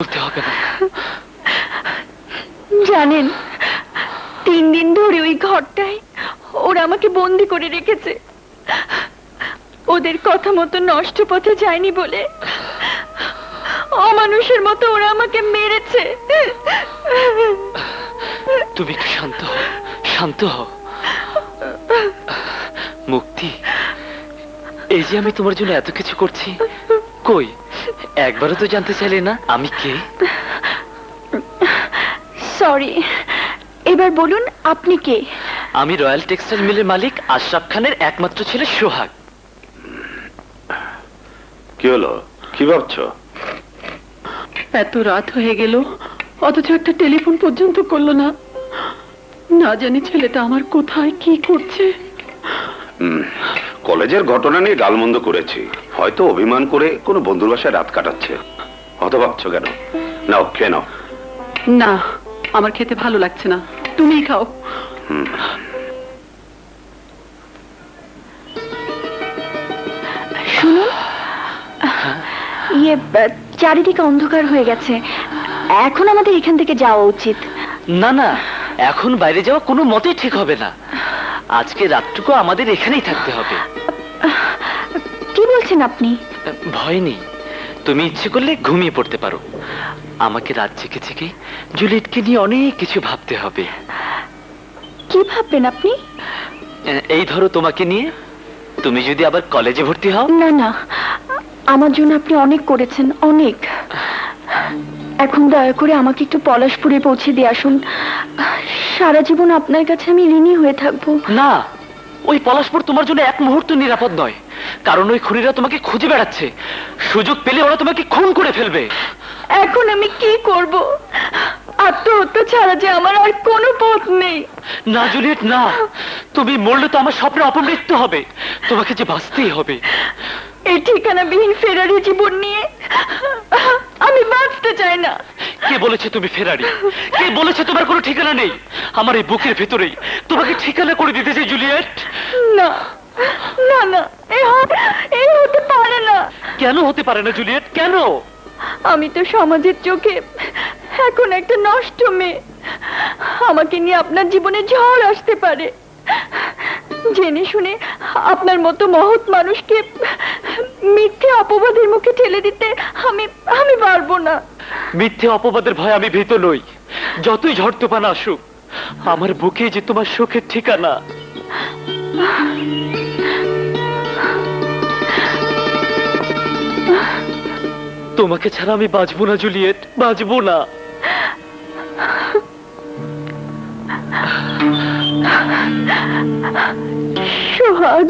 বলতে হবে না। জানেন 3 দিন ধরে ওই ঘরটায় ওরা আমাকে বন্দি করে রেখেছে। ওদের কথা মতো নষ্ট পথে যায়নি বলে অমানুষের মতো ওরা আমাকে মেরেছে। তুমি একটু শান্ত হও, শান্ত হও। মুক্তি, এই যে আমি তোমার জন্য এত কিছু করছি, কই একবারও তো জানতে চাইলে না আমি কে? সরি, এবার বলুন আপনি কে? আমি রয়্যাল টেক্সটাইল মিলের মালিক আশরাফ খানের একমাত্র ছেলে সোহাগ। কি হলো, কি ভাবছো? এত রাত হয়ে গেল অথচ একটা টেলিফোন পর্যন্ত করলো না। না জানি ছেলেটা আমার কোথায় কি করছে। কলেজের ঘটনা নিয়ে গালমন্দ করেছি, হয়তো অভিমান করে কোনো বন্ধুর বাসায় রাত কাটাচ্ছে। অত ভাবছো কেন? নাও খেয়ে নাও। না, আমার খেতে ভালো লাগছে না, তুমিই খাও। শুনুন, চারিদিকে অন্ধকার হয়ে গেছে, এখন আমাদের এখান থেকে যাওয়া উচিত। না না, এখন বাইরে যাওয়া কোনো মতেই ঠিক হবে না। আজকে রাতটুকু আমাদের এখানেই থাকতে হবে। কি বলছেন আপনি? ভয় নেই, তুমি ইচ্ছে করলে ঘুমিয়ে পড়তে পারো। আমাকে রাত জেগে জেগে জুলিয়েটকে নিয়ে অনেক কিছু ভাবতে হবে। কি ভাববেন আপনি? এই ধরো তোমাকে নিয়ে, তুমি যদি আবার কলেজে ভর্তি হও। না না, আমার জন্য আপনি অনেক করেছেন, অনেক। এখন দয়া করে আমাকে একটু পলাশপুরে পৌঁছে দিয়ে আসুন। সারা জীবন আপনার কাছে আমি ঋণী হয়ে থাকবো। না, ওই পলাশপুর তোমার জন্য এক মুহূর্ত নিরাপদ নয়, কারণ ওই খুনিরা তোমাকে খুঁজে বেড়াচ্ছে। সুযোগ পেলে ওরা তোমাকে খুন করে ফেলবে। এখন আমি কি করব? আত্মহত্যা ছাড়া যে আমার আর কোনো পথ নেই। না জুলিয়েট, না, তুমি মরলে তো আমার স্বপ্নের অপমৃত্যু হবে। তোমাকে যে বাঁচতেই হবে। এই ঠিকানাবিহীন ফেরারি জীবন নিয়ে আমি বাঁচতে চাই না। কে বলেছে তুমি ফেরারি? কে বলেছে তোমার কোনো ঠিকানা নেই? আমার এই বুকের ভেতরেই তোমাকে ঠিকানা করে দিতে চাই জুলিয়েট। না না না, এই হতে পারে না। কেন হতে পারে না জুলিয়েট, কেন? আমি তো সমাজের চোখে এখন একটা নষ্ট মেয়ে। আমাকে নিয়ে আপনার জীবনে ঝড় আসতে পারে। জেনে শুনে আপনার মতো মহৎ মানুষকে মিথ্যে অপবাদের মুখে ঠেলে দিতে আমি পারবো না। মিথ্যে অপবাদের ভয় আমি ভীত নই। যতই ঝড় তুফান আসুক, আমার বুকে যে তোমার সুখের ঠিকানা। তোমাকে ছাড়া আমি বাঁচবো না জুলিয়েট, বাঁচবো না। সোহাগ,